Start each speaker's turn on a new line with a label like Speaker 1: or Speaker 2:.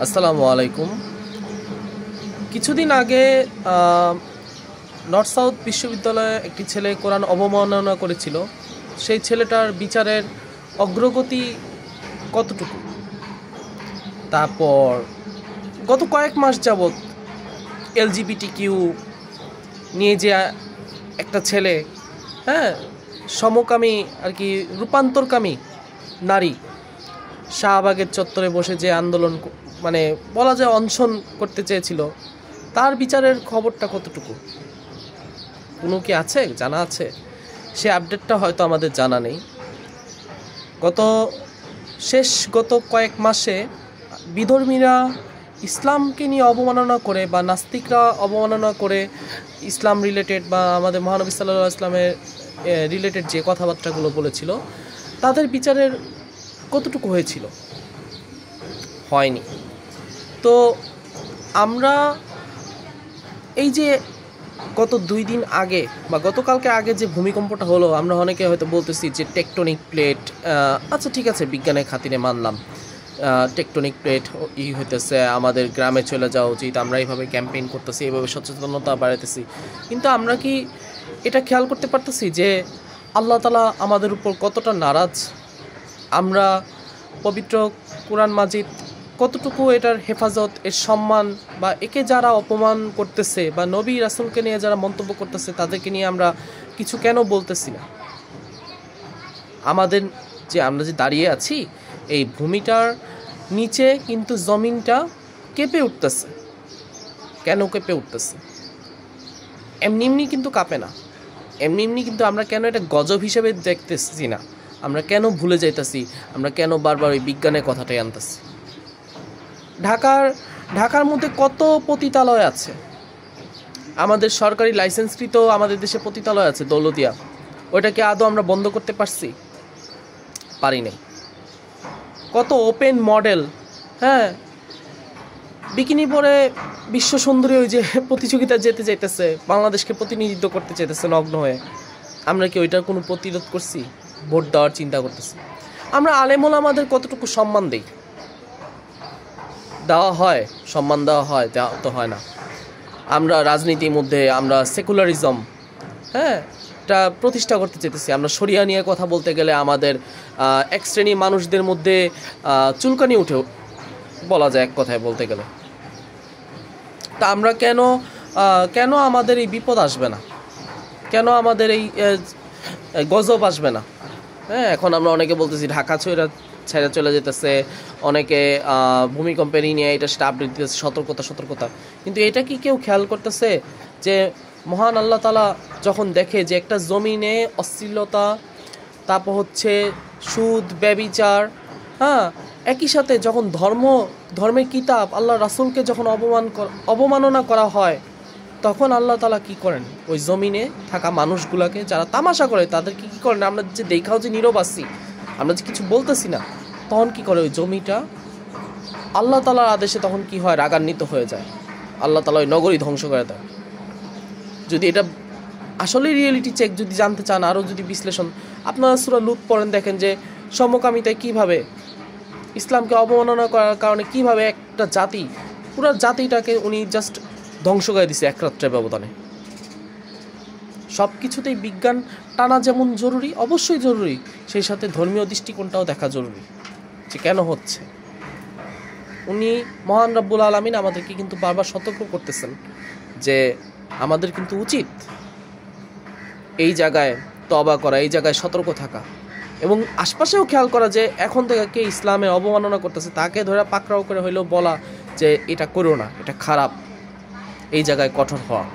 Speaker 1: আসসালামু আলাইকুম। কিছুদিন আগে নর্থ সাউথ বিশ্ববিদ্যালয়ে একটি ছেলে কোরআন অবমাননা করেছিল। সেই ছেলেটার বিচারের অগ্রগতি কতটুকু? তারপর গত কয়েক মাস যাবৎ LGBTQ নিয়ে যে একটা ছেলে, সমকামী আর কি রূপান্তরকামী নারী শাহবাগের চত্বরে বসে যে আন্দোলন মানে বলা যায় অনশন করতে চেয়েছিল, তার বিচারের খবরটা কতটুকু? কোনো কি আছে, জানা আছে? সে আপডেটটা হয়তো আমাদের জানা নেই। গত কয়েক মাসে বিধর্মীরা ইসলামকে নিয়ে অবমাননা করে বা নাস্তিকরা অবমাননা করে ইসলাম রিলেটেড বা আমাদের মহানবী সাল্লাল্লাহু আলাইহি ওয়াসাল্লামের রিলেটেড যে কথাবার্তাগুলো বলেছিল, তাদের বিচারের কতটুকু হয়েছিল? হয়নি। তো আমরা এই যে গত 2 দিন আগে বা গতকালকে আগে যে ভূমিকম্পটা হলো, আমরা অনেকে হয়তো বলতেছি যে টেকটনিক প্লেট। আচ্ছা ঠিক আছে, বিজ্ঞানের খাতিরে মানলাম টেকটনিক প্লেট হইতেছে, আমাদের গ্রামে চলে যাওয়া উচিত, আমরা এইভাবে ক্যাম্পেইন করতেছি, এইভাবে সচেতনতা বাড়াইতেছি। কিন্তু আমরা কি এটা খেয়াল করতে পারতেছি যে আল্লাহ তাআলা আমাদের উপর কতটা নারাজ? আমরা পবিত্র কোরআন মাজিদ কতটুকু এটার হেফাজত, এর সম্মান বা একে যারা অপমান করতেছে বা নবী রাসূলকে নিয়ে যারা মন্তব্য করতেছে, তাদেরকে নিয়ে আমরা কিছু কেন বলতেছি না? আমরা যে দাঁড়িয়ে আছি, এই ভূমিটার নিচে কিন্তু জমিনটা কেঁপে উঠতেছে। কেন কেঁপে উঠতেছে? এমনি কিন্তু কাঁপে না। এমনি কিন্তু আমরা কেন এটা গজব হিসেবে দেখতেছি না? আমরা কেন ভুলে যাইতেছি? আমরা কেন বারবার ওই বিজ্ঞানের কথাটাই আনতেছি? ঢাকার মধ্যে কত পতিতালয় আছে, আমাদের সরকারি লাইসেন্সকৃত আমাদের দেশে পতিতালয় আছে, দৌলতিয়া। ওইটাকে আদৌ আমরা বন্ধ করতে পারছি? পারি নাই। কত ওপেন মডেল, বিকিনি পরে বিশ্ব সুন্দরী ওই যে প্রতিযোগিতা যেতে চাইতেছে, বাংলাদেশকে প্রতিনিধিত্ব করতে চাইতেছে নগ্ন হয়ে, আমরা কি ওইটার কোনো প্রতিরোধ করছি? ভোট দেওয়ার চিন্তা করতেছি। আমরা আলেম ওলামাদের কতটুকু সম্মান দেই? দেওয়া হয়, সম্মান দেওয়া হয়? দেওয়া তো হয় না। আমরা রাজনীতির মধ্যে আমরা সেকুলারিজম এটা প্রতিষ্ঠা করতে চাইতেছি। আমরা শরিয়া নিয়ে কথা বলতে গেলে আমাদের এক শ্রেণী মানুষদের মধ্যে চুলকানি উঠে বলা যায়, এক কথায় বলতে গেলে। তা আমরা কেন আমাদের এই বিপদ আসবে না? কেন আমাদের এই গজব আসবে না? এখন আমরা অনেকে বলতেছি ঢাকা ছেড়ে চলে যেতেছে, অনেকে ভূমিকম্পের নিয়ে এটা সেটা আপডেট দিতেছে, সতর্কতা। কিন্তু এটা কি কেউ খেয়াল করতেছে যে মহান আল্লাহ তাআলা যখন দেখে যে একটা জমিনে অশ্লীলতা, তারপর হচ্ছে সুদ, ব্যভিচার, একই সাথে যখন ধর্মের কিতাব আল্লাহ রাসূলকে যখন অবমাননা করা হয়, তখন আল্লাহ তাআলা কি করেন? ওই জমিনে থাকা মানুষগুলোকে যারা তামাশা করে তাদেরকে কি করেন? আমরা যে দেখাও যে নীরব আছি, আমরা যে কিছু বলতেছি না, তখন কি করে? ওই জমিটা আল্লাহ তাআলার আদেশে তখন কি হয়? রাগান্বিত হয়ে যায়। আল্লাহ তাআলা ওই নগরী ধ্বংস করে দেয়। যদি এটা আসলে রিয়েলিটি চেক যদি জানতে চান, আরও যদি বিশ্লেষণ, আপনারা সূরা লূত পড়েন, দেখেন যে সমকামিতায় কিভাবে ইসলামকে অবমাননা করার কারণে কিভাবে একটা পুরো জাতিটাকে উনি জাস্ট ধ্বংস করে দিছে এক রাত্রের ব্যবধানে। সব কিছুতেই বিজ্ঞান টানা যেমন জরুরি, অবশ্যই জরুরি, সেই সাথে ধর্মীয় দৃষ্টিকোণটাও দেখা জরুরি যে কেন হচ্ছে। উনি মহান রব্বুল আলামিন আমাদেরকে কিন্তু বারবার সতর্ক করতেছেন যে আমাদের কিন্তু উচিত এই জায়গায় তওবা করা, এই জায়গায় সতর্ক থাকা, এবং আশপাশেও খেয়াল করা যে এখন থেকে কে ইসলামে অবমাননা করতেছে তাকে ধরে পাকড়াও করে হইলেও বলা যে এটা করো না, এটা খারাপ, এই জায়গায় কঠোর হওয়া।